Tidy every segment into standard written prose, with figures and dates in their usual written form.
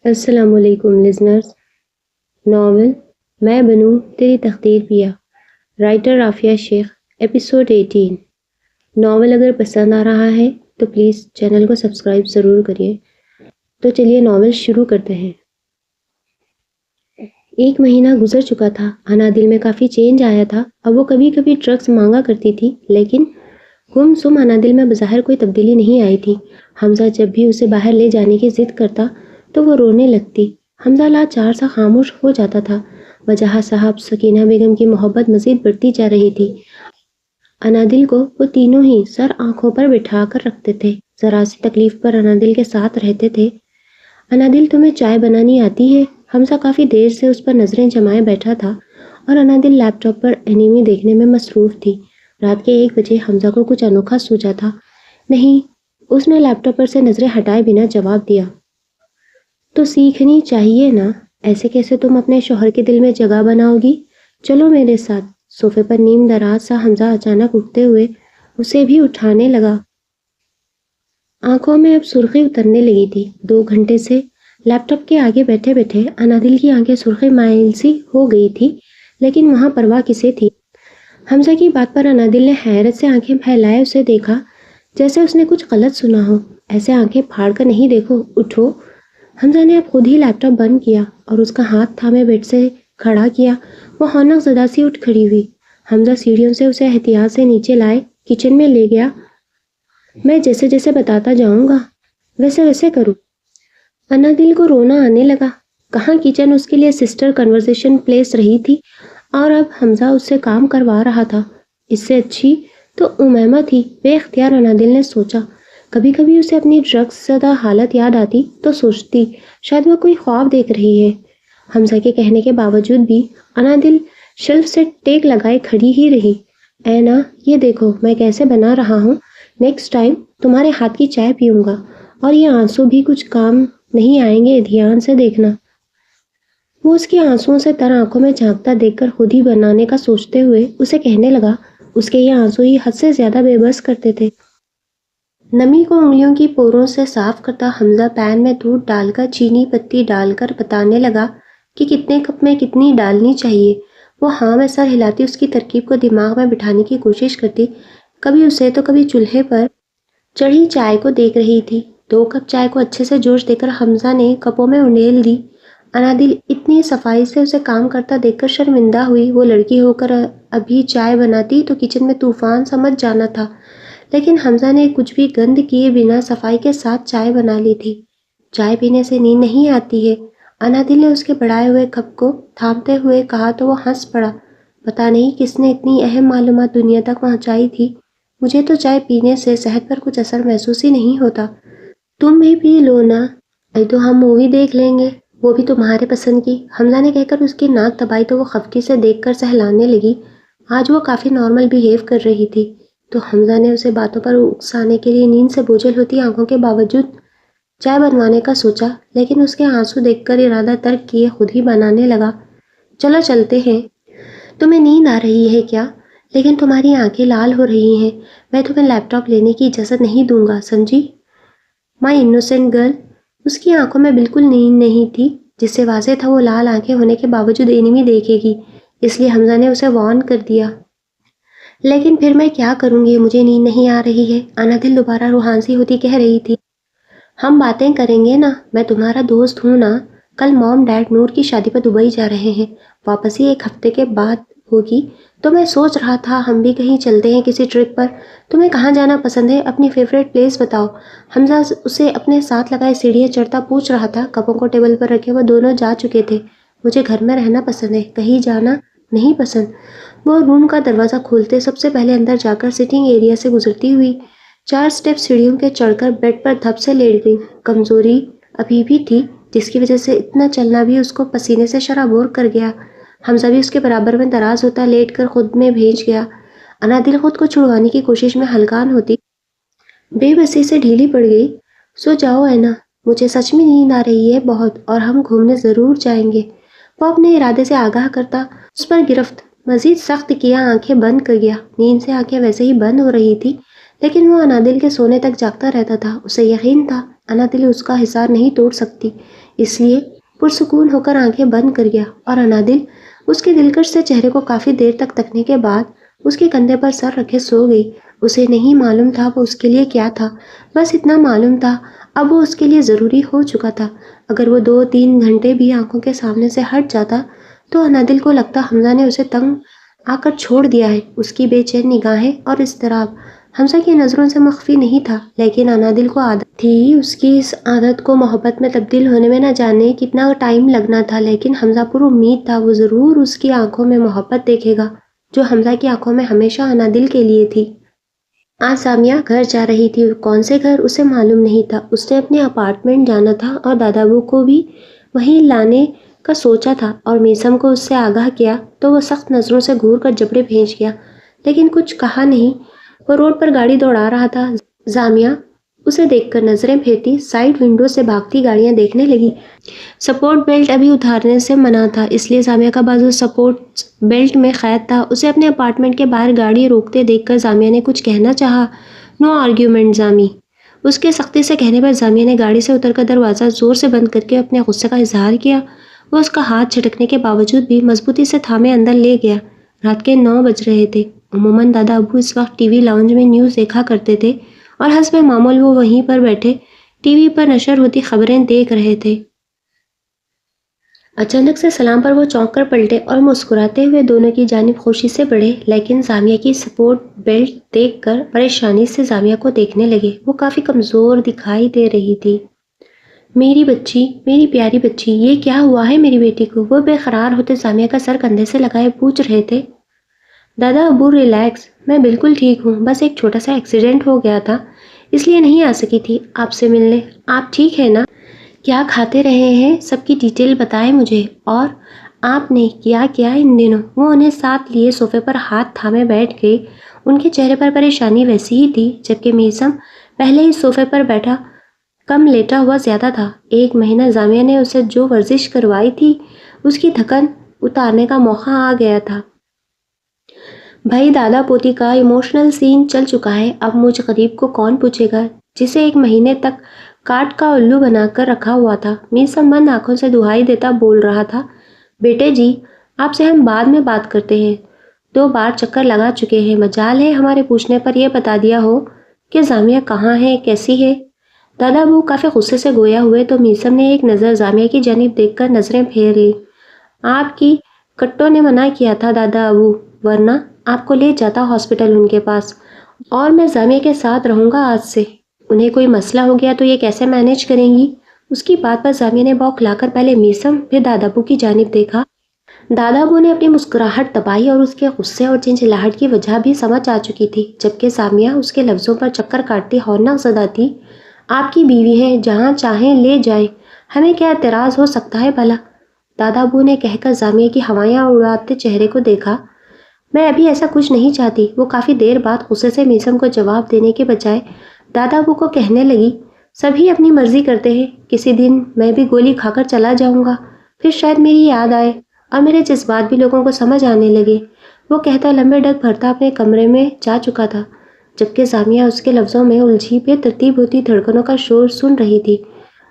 السلام علیکم لزنرز. ناول میں بنوں تیری تقدیر پیا، رائٹر رافیہ شیخ. ایپیسوڈ 18. ناول اگر پسند آ رہا ہے تو پلیز چینل کو سبسکرائب ضرور کریے. تو چلیے ناول شروع کرتے ہیں. 1 مہینہ گزر چکا تھا. انادل میں کافی چینج آیا تھا. اب وہ کبھی کبھی ڈرگس مانگا کرتی تھی، لیکن گم سم انادل میں بظاہر کوئی تبدیلی نہیں آئی تھی. حمزہ جب بھی اسے باہر لے جانے کی ضد کرتا تو وہ رونے لگتی. حمزہ لاچار سا خاموش ہو جاتا تھا. وجہ صاحب سکینہ بیگم کی محبت مزید بڑھتی جا رہی تھی. انادل کو وہ تینوں ہی سر آنکھوں پر بٹھا کر رکھتے تھے. ذرا سی تکلیف پر انادل کے ساتھ رہتے تھے. انادل تمہیں چائے بنانی آتی ہے؟ حمزہ کافی دیر سے اس پر نظریں جمائے بیٹھا تھا اور انادل لیپ ٹاپ پر اینیمی دیکھنے میں مصروف تھی. رات کے 1 بجے حمزہ کو کچھ انوکھا سوچا تھا. نہیں، اس نے لیپ ٹاپ پر سے نظریں ہٹائے بنا جواب دیا. تو سیکھنی چاہیے نا. ایسے کیسے تم اپنے شوہر کے دل میں جگہ بناؤ گی؟ چلو میرے ساتھ. صوفے پر نیم دراز سا حمزہ اچانک اٹھتے ہوئے اسے بھی اٹھانے لگا. آنکھوں میں اب سرخی اترنے لگی تھی. 2 گھنٹے سے لیپ ٹاپ کے آگے بیٹھے بیٹھے انادل کی آنکھیں سرخی مائل سی ہو گئی تھی، لیکن وہاں پرواہ کسے تھی؟ حمزہ کی بات پر انادل نے حیرت سے آنکھیں پھیلائے اسے دیکھا، جیسے اس نے کچھ غلط سنا ہو. ایسے آنکھیں پھاڑ کر نہیں دیکھو، اٹھو. حمزہ نے اب خود ہی لیپ ٹاپ بند کیا اور اس کا ہاتھ تھامے بیڈ سے کھڑا کیا. وہ ہونک زدہ سی اٹھ کھڑی ہوئی. حمزہ سیڑھیوں سے اسے احتیاط سے نیچے لائے کچن میں لے گیا. میں جیسے جیسے بتاتا جاؤں گا ویسے ویسے کروں. انادل کو رونا آنے لگا. کہاں کچن اس کے لیے سسٹر کنورزیشن پلیس رہی تھی اور اب حمزہ اس سے کام کروا رہا تھا. اس سے اچھی تو امیمہ تھی. بے اختیار انادل نے سوچا. کبھی کبھی اسے اپنی ڈرگس زدہ حالت یاد آتی تو سوچتی شاید وہ کوئی خواب دیکھ رہی ہے. حمزہ کے کہنے کے باوجود بھی انادل شیلف سے ٹیک لگائے کھڑی ہی رہی. اینا، یہ دیکھو میں کیسے بنا رہا ہوں. نیکسٹ ٹائم تمہارے ہاتھ کی چائے پیوں گا اور یہ آنسو بھی کچھ کام نہیں آئیں گے، دھیان سے دیکھنا. وہ اس کے آنسوؤں سے تر آنکھوں میں جھانکتا دیکھ کر خود ہی بنانے کا سوچتے ہوئے اسے کہنے لگا. اس کے یہ آنسو ہی حد سے زیادہ بے بس کرتے تھے. نمی کو انگلیوں کی پوروں سے صاف کرتا حمزہ پین میں دودھ ڈال کر چینی پتی ڈال کر بتانے لگا کہ کتنے کپ میں کتنی ڈالنی چاہیے. وہ ہاں میں سر ہلاتی اس کی ترکیب کو دماغ میں بٹھانے کی کوشش کرتی. کبھی اسے تو کبھی چولہے پر چڑھی چائے کو دیکھ رہی تھی. 2 کپ چائے کو اچھے سے جوش دے کر حمزہ نے کپوں میں انڈیل دی. انادل اتنی صفائی سے اسے کام کرتا دیکھ کر شرمندہ ہوئی. وہ لڑکی ہو کر ابھی چائے بناتی تو کچن میں طوفان سمجھ جانا تھا، لیکن حمزہ نے کچھ بھی گند کیے بنا صفائی کے ساتھ چائے بنا لی تھی. چائے پینے سے نیند نہیں آتی ہے، انادل نے اس کے بڑھائے ہوئے کپ کو تھامتے ہوئے کہا تو وہ ہنس پڑا. پتہ نہیں کس نے اتنی اہم معلومات دنیا تک پہنچائی تھی. مجھے تو چائے پینے سے صحت پر کچھ اثر محسوس ہی نہیں ہوتا. تم بھی پی لو نا. تو ہم مووی دیکھ لیں گے، وہ بھی تمہارے پسند کی. حمزہ نے کہہ کر اس کی ناک دبائی تو وہ خفگی سے دیکھ کر سہلانے لگی. آج وہ کافی نارمل بیہیو کر رہی تھی، تو حمزہ نے اسے باتوں پر اکسانے کے لیے نیند سے بوجھل ہوتی آنکھوں کے باوجود چائے بنوانے کا سوچا، لیکن اس کے آنسو دیکھ کر ارادہ ترک کیے خود ہی بنانے لگا. چلو چلتے ہیں. تمہیں نیند آ رہی ہے کیا؟ لیکن تمہاری آنکھیں لال ہو رہی ہیں. میں تمہیں لیپ ٹاپ لینے کی اجازت نہیں دوں گا، سمجھی؟ مائی انوسینٹ گرل. اس کی آنکھوں میں بالکل نیند نہیں تھی، جس سے واضح تھا وہ لال آنکھیں ہونے کے باوجود اینیمی دیکھے گی. اس لیے حمزہ نے اسے وارن کر دیا. لیکن پھر میں کیا کروں گی؟ مجھے نیند نہیں آ رہی ہے، انادل دوبارہ روحانسی ہوتی کہہ رہی تھی. ہم باتیں کریں گے نا، میں تمہارا دوست ہوں نا. کل موم ڈیڈ نور کی شادی پر دبئی جا رہے ہیں. واپسی 1 ہفتے کے بعد ہوگی، تو میں سوچ رہا تھا ہم بھی کہیں چلتے ہیں کسی ٹرپ پر. تمہیں کہاں جانا پسند ہے؟ اپنی فیوریٹ پلیس بتاؤ. حمزہ اسے اپنے ساتھ لگائے سیڑھیاں چڑھتا پوچھ رہا تھا. کپوں کو ٹیبل پر رکھے وہ دونوں جا چکے تھے. مجھے گھر میں رہنا پسند ہے، کہیں جانا نہیں پسند. وہ روم کا دروازہ کھولتے سب سے پہلے اندر جا کر سٹنگ ایریا سے گزرتی ہوئی 4 سٹیپ سیڑھیوں کے چڑھ کر بیڈ پر دھپ سے لیٹ گئی. کمزوری ابھی بھی تھی، جس کی وجہ سے اتنا چلنا بھی اس کو پسینے سے شرابور کر گیا. حمزہ بھی اس کے برابر میں دراز ہوتا لیٹ کر خود میں بھیج گیا. انادل خود کو چھڑوانے کی کوشش میں ہلکان ہوتی بے بسی سے ڈھیلی پڑ گئی. سو جاؤ اینا، مجھے سچ میں نیند آ رہی ہے بہت، اور ہم گھومنے ضرور جائیں گے. وہ اپنے ارادے سے آگاہ کرتا اس پر گرفت مزید سخت کیا آنکھیں بند کر گیا. نیند سے آنکھیں ویسے ہی بند ہو رہی تھی، لیکن وہ انادل کے سونے تک جاگتا رہتا تھا. اسے یقین تھا انادل اس کا حصار نہیں توڑ سکتی، اس لیے پرسکون ہو کر آنکھیں بند کر گیا اور انادل اس کے دلکش سے چہرے کو کافی دیر تک تکنے کے بعد اس کے کندھے پر سر رکھے سو گئی۔ اسے نہیں معلوم تھا وہ اس کے لیے کیا تھا، بس اتنا معلوم تھا اب وہ اس کے لیے ضروری ہو چکا تھا۔ اگر وہ 2-3 گھنٹے بھی آنکھوں کے سامنے سے ہٹ جاتا تو انادل کو لگتا حمزہ نے اسے تنگ آ کر چھوڑ دیا ہے۔ اس کی بے چین نگاہیں اور اضطراب حمزہ کی نظروں سے مخفی نہیں تھا، لیکن انادل کو عادت تھی اس کی اس عادت کو محبت میں تبدیل ہونے میں نہ جانے کتنا ٹائم لگنا تھا، لیکن حمزہ پر امید تھا وہ ضرور اس کی آنکھوں میں محبت دیکھے گا جو حمزہ کی آنکھوں میں ہمیشہ انادل کے لیے تھی۔ آج سامیہ گھر جا رہی تھی، کون سے گھر اسے معلوم نہیں تھا۔ اس نے اپنے اپارٹمنٹ جانا تھا اور دادا ابو کو بھی وہیں لانے کا سوچا تھا، اور میسم کو اس سے آگاہ کیا تو وہ سخت نظروں سے گھور کر جبڑے بھیج گیا، لیکن کچھ کہا نہیں۔ وہ روڈ پر گاڑی دوڑا رہا تھا۔ سامیہ اسے دیکھ کر نظریں پھیرتی سائیڈ ونڈو سے بھاگتی گاڑیاں دیکھنے لگی۔ سپورٹ بیلٹ ابھی اتارنے سے منع تھا، اس لیے سامیہ کا بازو سپورٹ بیلٹ میں قید تھا۔ اسے اپنے اپارٹمنٹ کے باہر گاڑی روکتے دیکھ کر سامیہ نے کچھ کہنا چاہا۔ نو آرگیومنٹ سامی، اس کے سختی سے کہنے پر سامیہ نے گاڑی سے اتر کر دروازہ زور سے بند کر کے اپنے غصے کا اظہار کیا۔ وہ اس کا ہاتھ جھٹکنے کے باوجود بھی مضبوطی سے تھامے اندر لے گیا۔ رات کے 9 بج رہے تھے۔ عموماً دادا ابو اس وقت ٹی وی لاؤنج میں نیوز دیکھا کرتے تھے اور حسب معمول وہ وہیں پر بیٹھے ٹی وی پر نشر ہوتی خبریں دیکھ رہے تھے۔ اچانک سے سلام پر وہ چونک کر پلٹے اور مسکراتے ہوئے دونوں کی جانب خوشی سے بڑھے، لیکن سامیہ کی سپورٹ بیلٹ دیکھ کر پریشانی سے سامیہ کو دیکھنے لگے۔ وہ کافی کمزور دکھائی دے رہی تھی۔ میری بچی، میری پیاری بچی، یہ کیا ہوا ہے میری بیٹی کو؟ وہ بے قرار ہوتے سامیہ کا سر کندھے سے لگائے پوچھ رہے تھے۔ دادا ابو ریلیکس، میں بالکل ٹھیک ہوں، بس ایک چھوٹا سا ایکسیڈنٹ ہو گیا تھا اس لیے نہیں آ سکی تھی آپ سے ملنے۔ آپ ٹھیک ہے نا؟ کیا کھاتے رہے ہیں؟ سب کی ڈیٹیل بتائیں مجھے، اور آپ نے کیا کیا ان دنوں؟ وہ انہیں ساتھ لیے صوفے پر ہاتھ تھامے بیٹھ گئی۔ ان کے چہرے پر پریشانی ویسی ہی تھی جبکہ میسم پہلے ہی صوفے پر بیٹھا کم لیٹا ہوا زیادہ تھا۔ 1 مہینہ سامیہ نے اسے جو ورزش کروائی تھی اس کی تھکن اتارنے کا موقع آ گیا تھا۔ بھائی دادا پوتی کا ایموشنل سین چل چکا ہے، اب مجھ غریب کو کون پوچھے گا جسے 1 مہینے تک کاٹ کا الو بنا کر رکھا ہوا تھا۔ میسم بند آنکھوں سے دہائی دیتا بول رہا تھا، بیٹے جی آپ سے ہم بعد میں بات کرتے ہیں، 2 بار چکر لگا چکے ہیں، مجال ہے ہمارے پوچھنے پر یہ بتا دیا ہو کہ سامیہ کہاں ہے، کیسی ہے؟ دادا ابو کافی غصے سے گویا ہوئے تو میسم نے ایک نظر سامیہ کی جانب دیکھ کر نظریں پھیر لی۔ آپ کی کٹوں نے منع کیا تھا دادا ابو، ورنہ آپ کو لے جاتا ہاسپٹل ان کے پاس، اور میں سامیہ کے ساتھ رہوں گا آج سے۔ انہیں کوئی مسئلہ ہو گیا تو یہ کیسے مینیج کریں گی؟ اس کی بات پر سامیہ نے بوکھلا کر پہلے میسم پھر دادا ابو کی جانب دیکھا۔ دادا ابو نے اپنی مسکراہٹ دبائی اور اس کے غصے اور چنچلاہٹ کی وجہ بھی سمجھ آ چکی تھی، جبکہ سامیہ اس کے لفظوں پر چکر کاٹتی ہولناک زدہ تھی۔ آپ کی بیوی ہیں، جہاں چاہیں لے جائیں، ہمیں کیا اعتراض ہو سکتا ہے بھلا؟ دادا ابو نے کہہ کر سامیہ کی ہوائیاں اڑاتے چہرے کو دیکھا۔ میں ابھی ایسا کچھ نہیں چاہتی، وہ کافی دیر بعد غصے سے میسم کو جواب دینے کے بجائے دادا ابو کو کہنے لگی، سبھی اپنی مرضی کرتے ہیں، کسی دن میں بھی گولی کھا کر چلا جاؤں گا، پھر شاید میری یاد آئے اور میرے جذبات بھی لوگوں کو سمجھ آنے لگے۔ وہ کہتا لمبے ڈگ بھرتا اپنے کمرے میں جا چکا تھا، جبکہ سامیہ اس کے لفظوں میں الجھی بے ترتیب ہوتی دھڑکنوں کا شور سن رہی تھی۔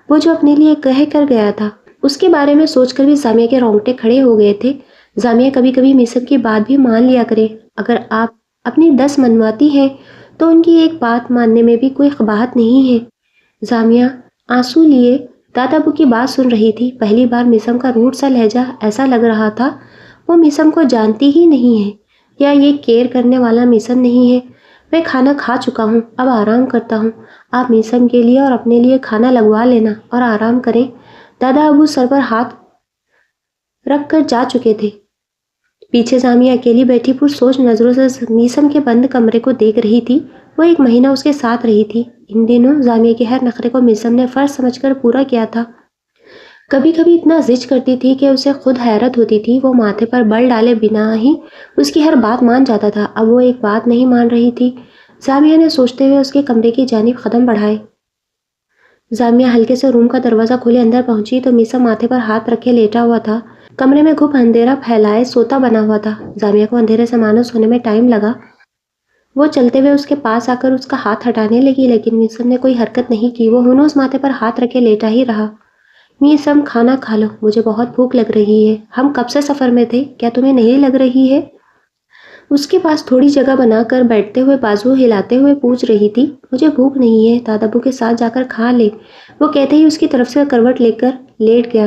وہ جو اپنے لیے کہہ کر گیا تھا اس کے بارے میں سوچ کر بھی سامیہ کے رونگٹے کھڑے ہو گئے تھے۔ سامیہ کبھی کبھی میسم کی بات بھی مان لیا کرے، اگر آپ اپنی 10 منواتی ہیں تو ان کی ایک بات ماننے میں بھی کوئی قباحت نہیں ہے۔ سامیہ آنسو لیے دادا ابو کی بات سن رہی تھی۔ پہلی بار میسم کا روٹ سا لہجہ ایسا لگ رہا تھا وہ میسم کو جانتی ہی نہیں ہے، یا یہ کیئر کرنے والا میسم نہیں ہے۔ میں کھانا کھا چکا ہوں، اب آرام کرتا ہوں، آپ میسم کے لیے اور اپنے لیے کھانا لگوا لینا اور آرام کریں۔ دادا ابو سر پر ہاتھ رکھ کر جا چکے تھے۔ پیچھے سامیہ اکیلی بیٹھی پر سوچ نظروں سے میسم کے بند کمرے کو دیکھ رہی تھی۔ وہ 1 مہینہ اس کے ساتھ رہی تھی۔ ان دنوں سامیہ کے ہر نخرے کو میسم نے فرض سمجھ کر پورا کیا تھا۔ کبھی کبھی اتنا زج کرتی تھی کہ اسے خود حیرت ہوتی تھی، وہ ماتھے پر بل ڈالے بنا ہی اس کی ہر بات مان جاتا تھا۔ اب وہ ایک بات نہیں مان رہی تھی۔ سامیہ نے سوچتے ہوئے اس کے کمرے کی جانب قدم بڑھائے۔ سامیہ ہلکے سے روم کا دروازہ کھولے اندر پہنچی تو میسم ماتھے پر ہاتھ رکھے لیٹا ہوا تھا، کمرے میں گھپ اندھیرا پھیلائے سوتا بنا ہوا تھا۔ سامیہ کو اندھیرے سے مانوس ہونے میں ٹائم لگا۔ وہ چلتے ہوئے اس کے پاس آ کر اس کا ہاتھ ہٹانے لگی، لیکن میسم نے کوئی حرکت نہیں کی۔ وہ ہنوز ماتھے پر ہاتھ رکھے لیٹا ہی رہا۔ میسم، کھانا کھا لو، مجھے بہت بھوک لگ رہی ہے۔ ہم کب سے سفر میں تھے، کیا تمہیں نہیں لگ رہی ہے؟ اس کے پاس تھوڑی جگہ بنا کر بیٹھتے ہوئے بازو ہلاتے ہوئے پوچھ رہی تھی۔ مجھے بھوک نہیں ہے، دادابو کے ساتھ جا کر کھا لے۔ وہ کہتے ہی اس کی طرف سے کروٹ لے کر لیٹ گیا۔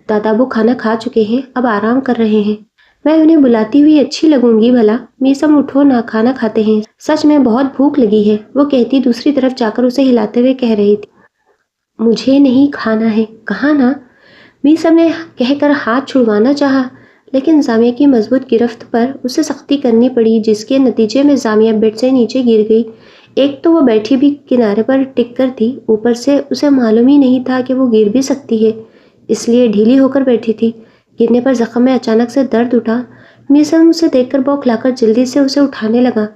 دادابو کھانا کھا چکے ہیں، اب آرام کر رہے ہیں۔ میں انہیں بلاتی ہوئی اچھی لگوں گی بھلا؟ میسم، اٹھو نا، کھانا کھاتے ہیں، سچ میں بہت بھوک لگی ہے، وہ کہتی دوسری طرف جا کر اسے ہلاتے ہوئے کہہ رہی تھی۔ مجھے نہیں کھانا ہے، کہا نا؟ میسم نے کہہ کر ہاتھ چھڑوانا چاہا، لیکن زامیہ کی مضبوط گرفت پر اسے سختی کرنی پڑی، جس کے نتیجے میں زامیہ بیڈ سے نیچے گر گئی۔ ایک تو وہ بیٹھی بھی کنارے پر ٹک کر تھی، اوپر سے اسے معلوم ہی نہیں تھا کہ وہ گر بھی سکتی ہے، اس لیے ڈھیلی ہو کر بیٹھی تھی۔ گرنے پر زخم میں اچانک سے درد اٹھا۔ میسم اسے دیکھ کر بوکھلا کر جلدی سے اسے اٹھانے لگا۔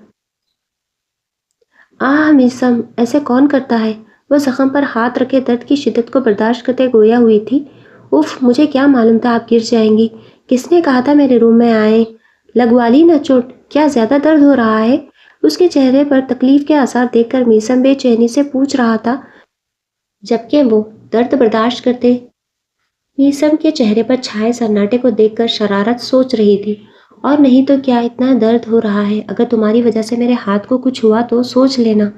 آہ میسم، ایسے کون کرتا ہے؟ وہ زخم پر ہاتھ رکھے درد کی شدت کو برداشت کرتے گویا ہوئی تھی۔ اف، مجھے کیا معلوم تھا آپ گر جائیں گی؟ کس نے کہا تھا میرے روم میں آئیں؟ لگوا لی نا چوٹ؟ کیا زیادہ درد ہو رہا ہے؟ اس کے چہرے پر تکلیف کے آثار دیکھ کر میسم بے چینی سے پوچھ رہا تھا، جبکہ وہ درد برداشت کرتے۔ میسم کے چہرے پر چھائے سناٹے کو دیکھ کر شرارت سوچ رہی تھی، اور نہیں تو کیا اتنا درد ہو رہا ہے؟ اگر تمہاری وجہ سے میرے ہاتھ کو کچھ ہوا تو سوچ لینا،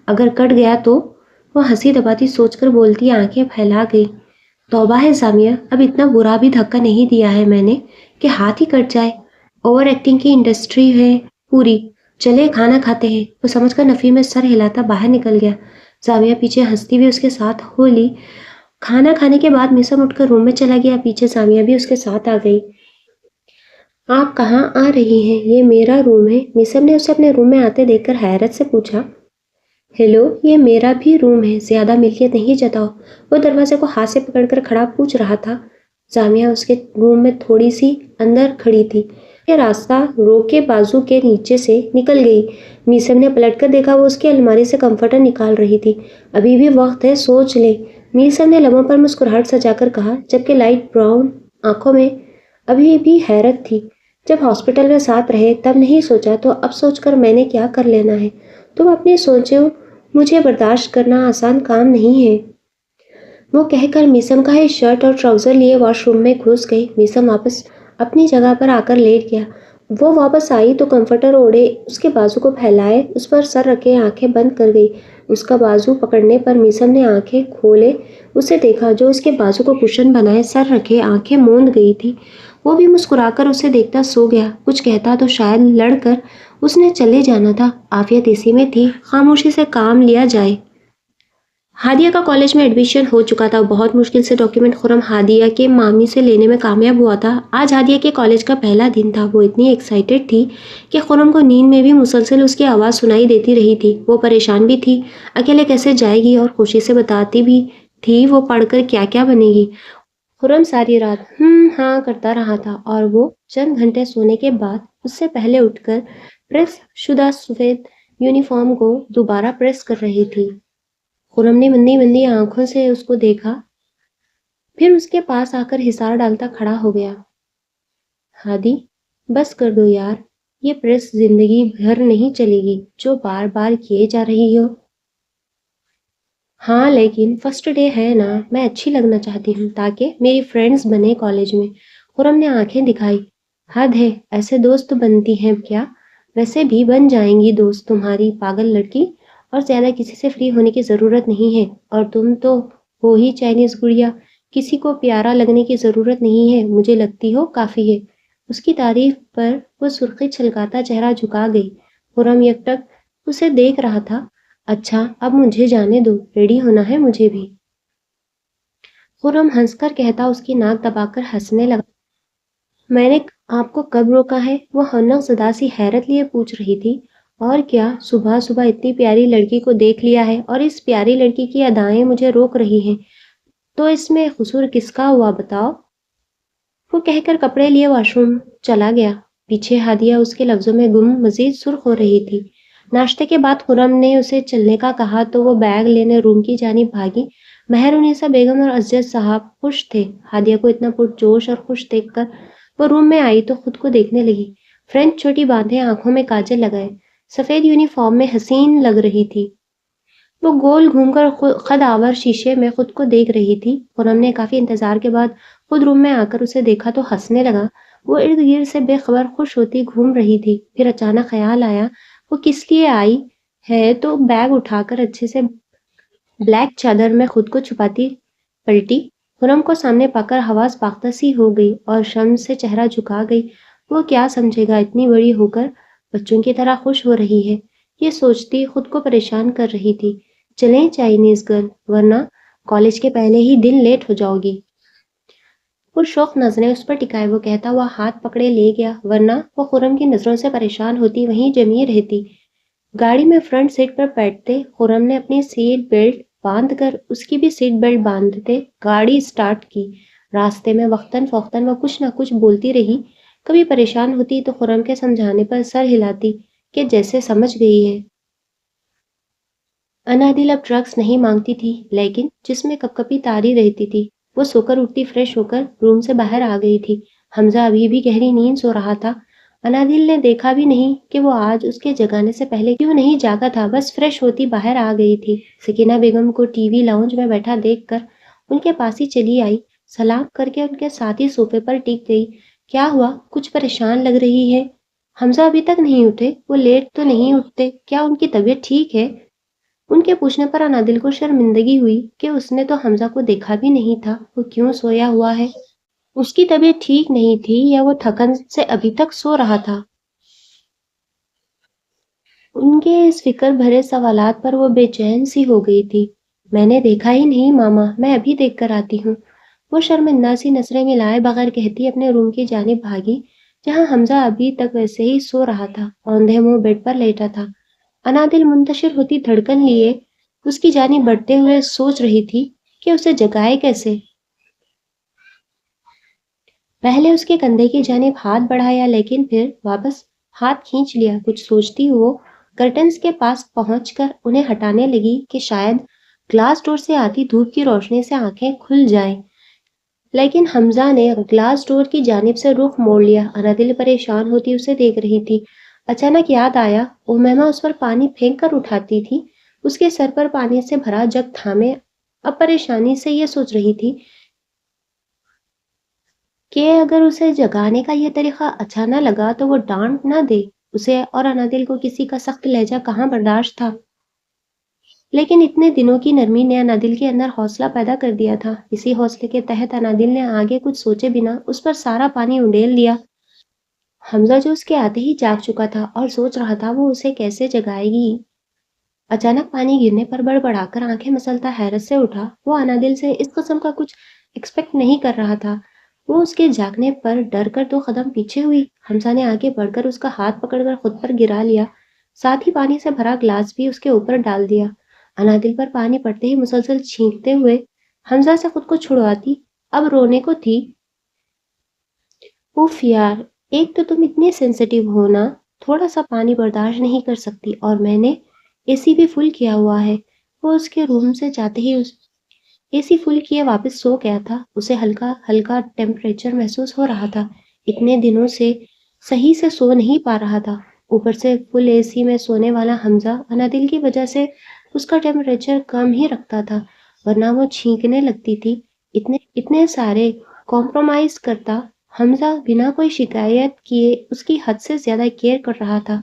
اگر کٹ گیا تو؟ وہ ہنسی دباتی سوچ کر بولتی آنکھیں پھیلا گئی۔ توبہ ہے زامیہ، اب اتنا برا بھی دھکا نہیں دیا ہے میں نے کہ ہاتھ ہی کٹ جائے۔ اوور ایکٹنگ کی انڈسٹری ہے پوری۔ چلے کھانا کھاتے ہیں۔ وہ سمجھ کر نفی میں سر ہلاتا باہر نکل گیا۔ زامیہ پیچھے ہنستی ہوئی اس کے ساتھ ہو لی۔ کھانا کھانے کے بعد میسم اٹھ کر روم میں چلا گیا، پیچھے زامیہ بھی اس کے ساتھ آ گئی۔ آپ کہاں آ رہی ہیں؟ یہ میرا روم ہے، میسم نے اسے اپنے روم میں آتے دیکھ کر حیرت سے پوچھا۔ ہیلو، یہ میرا بھی روم ہے، زیادہ ملکیت نہیں جتاؤ۔ وہ دروازے کو ہاتھ سے پکڑ کر کھڑا پوچھ رہا تھا۔ زامیہ اس کے روم میں تھوڑی سی اندر کھڑی تھی، یہ راستہ روکے بازو کے نیچے سے نکل گئی۔ میسم نے پلٹ کر دیکھا، وہ اس کی الماری سے کمفرٹر نکال رہی تھی۔ ابھی بھی وقت ہے، سوچ لے، میسم نے لبوں پر مسکراہٹ سجا کر کہا، جبکہ لائٹ براؤن آنکھوں میں ابھی بھی حیرت تھی۔ جب ہاسپٹل میں ساتھ رہے تب نہیں سوچا، تو اب سوچ کر میں نے کیا کر لینا ہے؟ تم اپنی سوچو، مجھے برداشت کرنا آسان کام نہیں ہے۔ وہ کہہ کر میسم کا ہی شرٹ اور ٹراؤزر لیے واش روم میں گھس گئی۔ میسم واپس اپنی جگہ پر آ کر لیٹ گیا۔ وہ واپس آئی تو کمفرٹر اوڑھے اس کے بازو کو پھیلائے اس پر سر رکھے آنکھیں بند کر گئی۔ اس کا بازو پکڑنے پر میسم نے آنکھیں کھولے اسے دیکھا، جو اس کے بازو کو کشن بنائے سر رکھے آنکھیں موند گئی تھی۔ وہ بھی مسکرا کر اسے دیکھتا سو گیا۔ کچھ کہتا تو شاید لڑ کر اس نے چلے جانا تھا، عافیت اسی میں تھی خاموشی سے کام لیا جائے۔ ہادیہ کا کالج میں ایڈمیشن ہو چکا تھا۔ بہت مشکل سے ڈاکیومنٹ خرم ہادیہ کے مامی سے لینے میں کامیاب ہوا تھا۔ آج ہادیہ کے کالج کا پہلا دن تھا۔ وہ اتنی ایکسائٹڈ تھی کہ خرم کو نیند میں بھی مسلسل اس کی آواز سنائی دیتی رہی تھی۔ وہ پریشان بھی تھی، اکیلے کیسے جائے گی، اور خوشی سے بتاتی بھی تھی وہ پڑھ کر کیا کیا بنے گی۔ خرم ساری رات ہاں کرتا رہا تھا، اور وہ چند گھنٹے سونے کے بعد اس سے پہلے اٹھ کر پریس شدہ سفید یونیفارم کو دوبارہ پریس کر رہی تھی۔ خرم نے مندی مندی آنکھوں سے اس کو دیکھا، پھر اس کے پاس آ کر حصار ڈالتا کھڑا ہو گیا۔ ہادی، بس کر دو یار، یہ پریس زندگی بھر نہیں چلے گی جو بار بار کیے جا رہی ہو۔ ہاں لیکن فرسٹ ڈے ہے نا، میں اچھی لگنا چاہتی ہوں تاکہ میری فرینڈز بنے کالج میں۔ خرم نے آنکھیں دکھائی۔ حد ہے، ایسے دوست بنتی ہیں کیا؟ ویسے بھی بن جائیں گی دوست تمہاری پاگل لڑکی، اور زیادہ کسی سے فری ہونے کی ضرورت نہیں ہے، اور تم تو ہو ہی چائنیز گڑیا، کسی کو پیارا لگنے کی ضرورت نہیں ہے، مجھے لگتی ہو کافی ہے۔ اس کی تعریف پر وہ سرخی چھلکاتا چہرہ جھکا گئی۔ خرم یکٹک اسے دیکھ رہا تھا۔ اچھا، اب مجھے جانے دو، ریڈی ہونا ہے مجھے بھی۔ خرم ہنس کر کہتا اس کی ناک دبا کر ہنسنے لگا۔ میں نے آپ کو کب روکا ہے؟ وہ حنک زدہ سی حیرت لیے پوچھ رہی تھی۔ اور کیا، صبح صبح اتنی پیاری لڑکی کو دیکھ لیا ہے، اور اس پیاری لڑکی کی ادائیں مجھے روک رہی ہیں، تو اس میں قصور کس کا ہوا بتاؤ؟ وہ کہہ کر کپڑے لیے واش روم چلا گیا۔ پیچھے ہادیہ اس کے لفظوں میں گم مزید سرخ ہو رہی تھی۔ ناشتے کے بعد خرم نے اسے چلنے کا کہا تو وہ بیگ لینے روم کی جانب بھاگی۔ مہر النساء بیگم اور اسجد صاحب خوش تھے۔ ہادیہ کو اتنا پرجوش اور خوش دیکھ کر وہ روم میں آئی تو خود کو دیکھنے لگی۔ فرینچ چوٹی باندھے، آنکھوں میں کاجل لگائے، سفید یونیفارم میں حسین لگ رہی تھی۔ وہ گول گھوم کر خود آور شیشے میں خود کو دیکھ رہی تھی۔ خرم نے کافی انتظار کے بعد خود روم میں آ کر اسے دیکھا تو ہنسنے لگا۔ وہ ارد گرد سے بے خبر خوش ہوتی گھوم رہی تھی۔ پھر اچانک خیال آیا وہ کس لیے آئی ہے تو بیگ اٹھا کر اچھے سے بلیک چادر میں خود کو چھپاتی پلٹی۔ خرم کو سامنے پا کر حواس باختہ سی ہو گئی اور شرم سے چہرہ جھکا گئی۔ وہ کیا سمجھے گا اتنی بڑی ہو کر بچوں کی طرح خوش ہو رہی ہے، یہ سوچتی خود کو پریشان کر رہی تھی۔ چلیں چائنیز گرل، ورنہ کالج کے پہلے ہی دن لیٹ ہو جاؤ گی۔ وہ شوق نظریں اس پر ٹکائے وہ کہتا ہوا ہاتھ پکڑے لے گیا، ورنہ وہ خرم کی نظروں سے پریشان ہوتی وہیں جمی رہتی۔ گاڑی میں فرنٹ سیٹ پر بیٹھتے خرم نے اپنی سیٹ بیلٹ باندھ کر اس کی بھی سیٹ بیلٹ باندھتے گاڑی سٹارٹ کی۔ راستے میں وقتاً فوقتاً وہ کچھ نہ کچھ بولتی رہی۔ کبھی پریشان ہوتی تو خرم کے سمجھانے پر سر ہلاتی کہ جیسے سمجھ گئی ہے۔ انادل اب ڈرگس نہیں مانگتی تھی، لیکن جس میں کپ کپی تاری رہتی تھی۔ وہ سو کر اٹھتی، فریش ہو کر روم سے باہر آ گئی تھی۔ حمزہ ابھی بھی گہری نیند سو رہا تھا۔ انادل نے دیکھا بھی نہیں کہ وہ آج اس کے جگانے سے پہلے کیوں نہیں جاگا تھا، بس فریش ہوتی باہر آ گئی تھی۔ سکینہ بیگم کو ٹی وی لاؤنج میں بیٹھا دیکھ کر ان کے پاس ہی چلی آئی، سلام کر کے ان کے ساتھ ہی صوفے پر ٹک گئی۔ کیا ہوا؟ کچھ پریشان لگ رہی ہے۔ حمزہ ابھی تک نہیں اٹھے؟ وہ لیٹ تو نہیں اٹھتے؟ کیا ان کی طبیعت ٹھیک ہے؟ ان کے پوچھنے پر انادل کو شرمندگی ہوئی کہ اس نے تو حمزہ کو دیکھا بھی نہیں تھا، وہ کیوں سویا ہوا ہے؟ اس کی طبیعت ٹھیک نہیں تھی یا وہ تھکن سے ابھی تک سو رہا تھا؟ ان کے اس فکر بھرے سوالات پر وہ بے چین سی ہو گئی تھی۔ میں نے دیکھا ہی نہیں ماما، میں ابھی دیکھ کر آتی ہوں۔ وہ شرمندہ سی نظریں ملائے بغیر کہتی اپنے روم کی جانب بھاگی، جہاں حمزہ ابھی تک ویسے ہی سو رہا تھا، اوندھے منہ بیڈ پر لیٹا تھا۔ انادل منتشر ہوتی دھڑکن لیے اس کی جانب بڑھتے ہوئے سوچ رہی تھی کہ اسے جگائے کیسے۔ پہلے اس کے کندھے کی جانب ہاتھ بڑھایا، لیکن پھر واپس ہاتھ کھینچ لیا۔ کچھ سوچتی وہ کرٹنز کے پاس پہنچ کر انہیں ہٹانے لگی کہ شاید گلاس ڈور سے آتی دھوپ کی روشنی سے آنکھیں کھل جائیں، لیکن حمزہ نے گلاس ڈور کی جانب سے رخ موڑ لیا۔ انادل پریشان ہوتی اسے دیکھ رہی تھی۔ اچانک یاد آیا امیمہ اس پر پانی پھینک کر اٹھاتی تھی، اس کے سر پر پانی سے بھرا جگ تھامے۔ اب پریشانی سے یہ سوچ رہی تھی کہ اگر اسے جگانے کا یہ طریقہ اچھا نہ لگا تو وہ ڈانٹ نہ دے اسے، اور انادل کو کسی کا سخت لہجہ کہاں برداشت تھا۔ لیکن اتنے دنوں کی نرمی نے انادل کے اندر حوصلہ پیدا کر دیا تھا۔ اسی حوصلے کے تحت انادل نے آگے کچھ سوچے بنا اس پر سارا پانی انڈیل دیا۔ حمزہ جو اس کے آتے ہی جاگ چکا تھا اور سوچ رہا تھا وہ اسے کیسے جگائے گی، اچانک پانی گرنے پر بڑبڑا کر آنکھیں مسلتا حیرت سے اٹھا۔ وہ انادل سے اس قسم کا کچھ ایکسپیکٹ نہیں کر رہا تھا۔ وہ اس کے جاگنے پر ڈر کر 2 قدم پیچھے ہوئی۔ حمزہ نے آگے بڑھ کر اس کا ہاتھ پکڑ کر خود پر گرا لیا، ساتھ ہی پانی سے بھرا گلاس بھی اس کے اوپر ڈال دیا۔ انادل پر پانی پڑتے ہی مسلسل چھینکتے ہوئے حمزہ سے خود کو چھڑواتی اب رونے کو تھی۔ اوف یار، ایک تو تم اتنی سینسیٹیو ہو نا، تھوڑا سا پانی برداشت نہیں کر سکتی، اور میں نے اے سی بھی فل کیا ہوا ہے۔ وہ اس کے روم سے جاتے ہی اے سی فل کیے واپس سو گیا تھا۔ اسے ہلکا ہلکا ٹیمپریچر محسوس ہو رہا تھا، اتنے دنوں سے صحیح سے سو نہیں پا رہا تھا۔ اوپر سے فل اے سی میں سونے والا حمزہ انادل کی وجہ سے اس کا ٹیمپریچر کم ہی رکھتا تھا، ورنہ وہ چھینکنے لگتی تھی۔ اتنے سارے کمپرومائز کرتا حمزہ بنا کوئی شکایت کیے اس کی حد سے زیادہ کیئر کر رہا تھا۔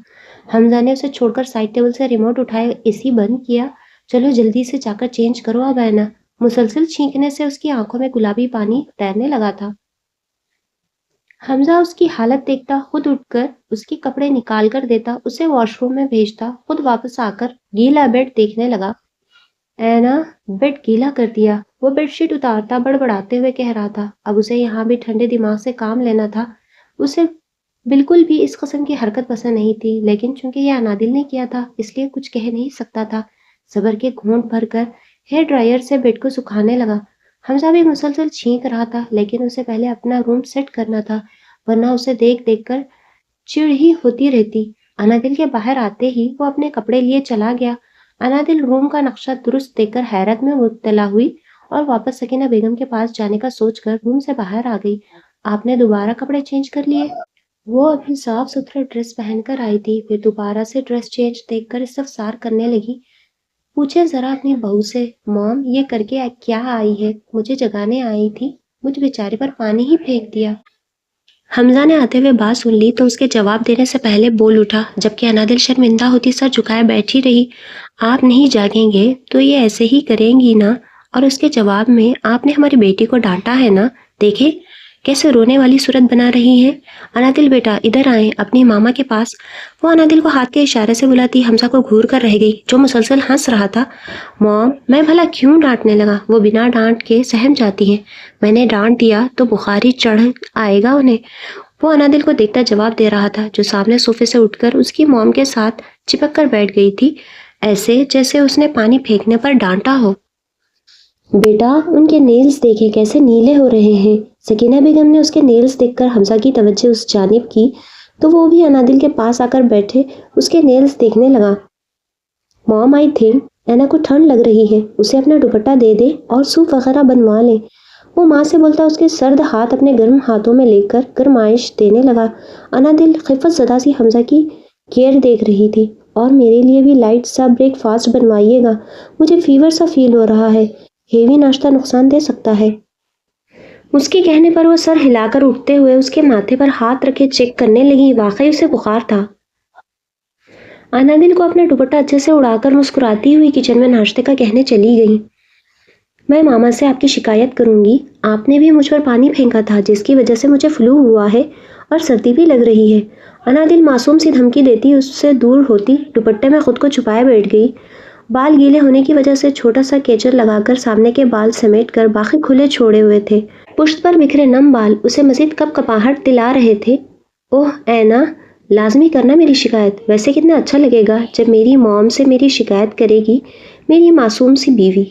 حمزہ نے اسے چھوڑ کر سائڈ ٹیبل سے ریموٹ اٹھائے، اے سی بند کیا۔ چلو جلدی سے جا کر چینج کرو اب اینا۔ مسلسل چھینکنے سے اس کی آنکھوں میں گلابی پانی تیرنے لگا تھا۔ حمزہ اس کی حالت دیکھتا خود اٹھ کر اس کے کپڑے نکال کر دیتا، اسے واش روم میں بھیجتا، خود واپس آ کر گیلا بیڈ دیکھنے لگا۔ اینا، بیڈ گیلا کر دیا، وہ بیڈ شیٹ اتارتا بڑبڑاتے ہوئے کہہ رہا تھا۔ اب اسے یہاں بھی ٹھنڈے دماغ سے کام لینا تھا۔ اسے بالکل بھی اس قسم کی حرکت پسند نہیں تھی، لیکن چونکہ یہ انادل نے کیا تھا اس لیے کچھ کہہ نہیں سکتا تھا۔ صبر کے گھونٹ بھر کر ہیئر ڈرائر سے بیڈ کو سکھانے لگا۔ حمزہ بھی مسلسل چھینک رہا تھا، لیکن اسے پہلے اپنا روم سیٹ کرنا تھا، ورنہ اسے دیکھ دیکھ کر چڑ ہی ہوتی رہتی۔ انادل کے باہر آتے ہی وہ اپنے کپڑے لیے چلا گیا۔ انادل روم کا نقشہ درست دیکھ کر حیرت میں مبتلا ہوئی اور واپس سکینہ بیگم کے پاس جانے کا سوچ کر روم سے باہر آ گئی۔ آپ نے دوبارہ کپڑے چینج کر لیے؟ وہ ابھی صاف ستھرا ڈریس پہن کر آئی تھی، پھر دوبارہ سے ڈریس چینج دیکھ کر استفسار کرنے لگی۔ پوچھے ذرا اپنی بہو سے، مام یہ کر کے کیا آئی ہے؟ مجھے جگانے آئی تھی، مجھ بیچارے پر پانی ہی پھینک دیا۔ حمزہ نے آتے ہوئے بات سن لی تو اس کے جواب دینے سے پہلے بول اٹھا، جبکہ انادل شرمندہ ہوتی سر جھکائے بیٹھی رہی۔ آپ نہیں جاگیں گے تو یہ ایسے ہی کریں گی نا؟ اور اس کے جواب میں، آپ نے ہماری بیٹی کو ڈانٹا ہے نا؟ دیکھیں کیسے رونے والی صورت بنا رہی ہے۔ انادل بیٹا ادھر آئیں اپنی ماما کے پاس۔ وہ انادل کو ہاتھ کے اشارے سے بلاتی حمزہ کو گھور کر رہ گئی، جو مسلسل ہنس رہا تھا۔ مام میں بھلا کیوں ڈانٹنے لگا؟ وہ بنا ڈانٹ کے سہم جاتی ہیں۔ میں نے ڈانٹ دیا تو بخاری چڑھ آئے گا انہیں۔ وہ انادل کو دیکھتا جواب دے رہا تھا، جو سامنے صوفے سے اٹھ کر اس کی موم کے ساتھ چپک کر بیٹھ گئی تھی، ایسے جیسے اس نے پانی پھینکنے پر ڈانٹا ہو۔ بیٹا ان کے نیلز دیکھیں کیسے نیلے ہو رہے ہیں۔ سکینہ بیگم نے اس کے نیلز دیکھ کر حمزہ کی توجہ اس جانب کی تو وہ بھی انادل کے پاس آ کر بیٹھے اس کے نیلز دیکھنے لگا۔ موم آئی تھنک اینا کو ٹھنڈ لگ رہی ہے، اسے اپنا دوپٹہ دے دے اور سوپ وغیرہ بنوا لیں۔ وہ ماں سے بولتا اس کے سرد ہاتھ اپنے گرم ہاتھوں میں لے کر گرمائش دینے لگا۔ انادل خفت زدہ سی حمزہ کی کیئر دیکھ رہی تھی۔ اور میرے لیے بھی لائٹ سا بریک فاسٹ بنوائیے گا، مجھے فیور سا فیل ہو رہا ہے، ہیوی ناشتہ نقصان دے سکتا ہے۔ اس کے کہنے پر وہ سر ہلا کر اٹھتے ہوئے اس کے ماتھے پر ہاتھ رکھے چیک کرنے لگی، واقعی اسے بخار تھا۔ انادل کو اپنا دوپٹہ اچھے سے اڑا کر مسکراتی ہوئی کچن میں ناشتے کا کہنے چلی گئی۔ میں ماما سے آپ کی شکایت کروں گی، آپ نے بھی مجھ پر پانی پھینکا تھا جس کی وجہ سے مجھے فلو ہوا ہے اور سردی بھی لگ رہی ہے۔ انادل معصوم سی دھمکی دیتی اس سے دور ہوتی دوپٹے میں خود کو چھپائے بیٹھ گئی۔ بال گیلے ہونے کی وجہ سے چھوٹا سا کیچر لگا کر سامنے کے بال سمیٹ کر باقی کھلے چھوڑے ہوئے تھے۔ پشت پر بکھرے نم بال اسے مزید کپ کپاہٹ دلا رہے تھے۔ اوہ اینا، لازمی کرنا میری شکایت، ویسے کتنا اچھا لگے گا جب میری موم سے میری شکایت کرے گی میری معصوم سی بیوی۔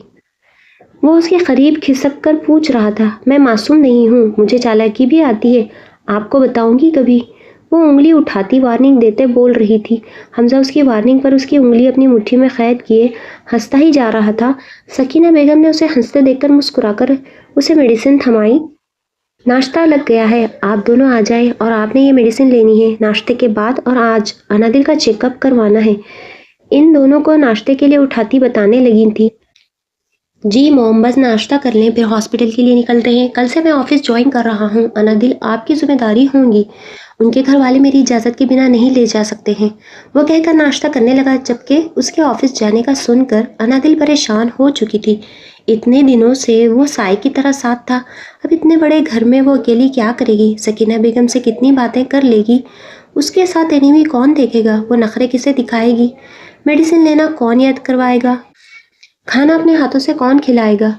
وہ اس کے قریب کھسک کر پوچھ رہا تھا، میں معصوم نہیں ہوں، مجھے چالاکی بھی آتی ہے، آپ کو بتاؤں گی کبھی۔ وہ انگلی اٹھاتی وارننگ دیتے بول رہی تھی۔ حمزہ اس کی وارننگ پر اس کی انگلی اپنی مٹھی میں قید کیے ہنستا ہی جا رہا تھا۔ سکینہ بیگم نے اسے ہنستے دیکھ کر مسکرا کر اسے میڈیسن تھمائی۔ ناشتہ لگ گیا ہے، آپ دونوں آ جائیں، اور آپ نے یہ میڈیسن لینی ہے ناشتے کے بعد، اور آج انادل کا چیک اپ کروانا ہے۔ ان دونوں کو ناشتے کے لیے اٹھاتی بتانے لگی تھی۔ جی موم بس ناشتہ کر لیں پھر ہاسپٹل کے لیے نکلتے ہیں، کل سے میں آفس جوائن کر رہا ہوں۔ انادل آپ کی ذمہ داری ہوں گی، ان کے گھر والے میری اجازت کے بنا نہیں لے جا سکتے ہیں۔ وہ کہہ کر ناشتہ کرنے لگا، جبکہ اس کے آفس جانے کا سن کر انادل پریشان ہو چکی تھی۔ اتنے دنوں سے وہ سائے کی طرح ساتھ تھا، اب اتنے بڑے گھر میں وہ اکیلی کیا کرے گی؟ سکینہ بیگم سے کتنی باتیں کر لے گی، اس کے ساتھ اینی کون دیکھے گا؟ وہ نخرے کسے دکھائے گی؟ میڈیسن لینا کون یاد کروائے گا؟ کھانا اپنے ہاتھوں سے کون کھلائے گا؟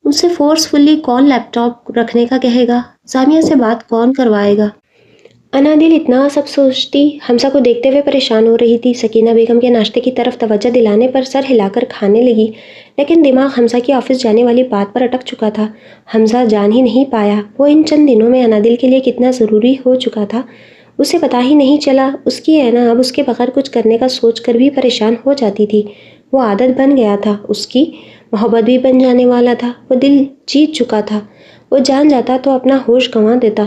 اسے فورس فلی کون لیپ ٹاپ رکھنے کا کہے گا؟ سامیہ سے بات کون کروائے گا؟ انادل اتنا سب سوچتی حمزہ کو دیکھتے ہوئے پریشان ہو رہی تھی۔ سکینہ بیگم کے ناشتے کی طرف توجہ دلانے پر سر ہلا کر کھانے لگی، لیکن دماغ حمزہ کی آفس جانے والی بات پر اٹک چکا تھا۔ حمزہ جان ہی نہیں پایا وہ ان چند دنوں میں انادل کے لیے کتنا ضروری ہو چکا تھا، اسے پتہ ہی نہیں چلا۔ اس کی اینا اب اس کے بغیر کچھ کرنے کا سوچ کر بھی پریشان ہو جاتی تھی۔ وہ عادت بن گیا تھا، اس کی محبت بھی بن جانے والا تھا۔ وہ دل جیت چکا تھا، وہ جان جاتا تو اپنا ہوش گنوا دیتا۔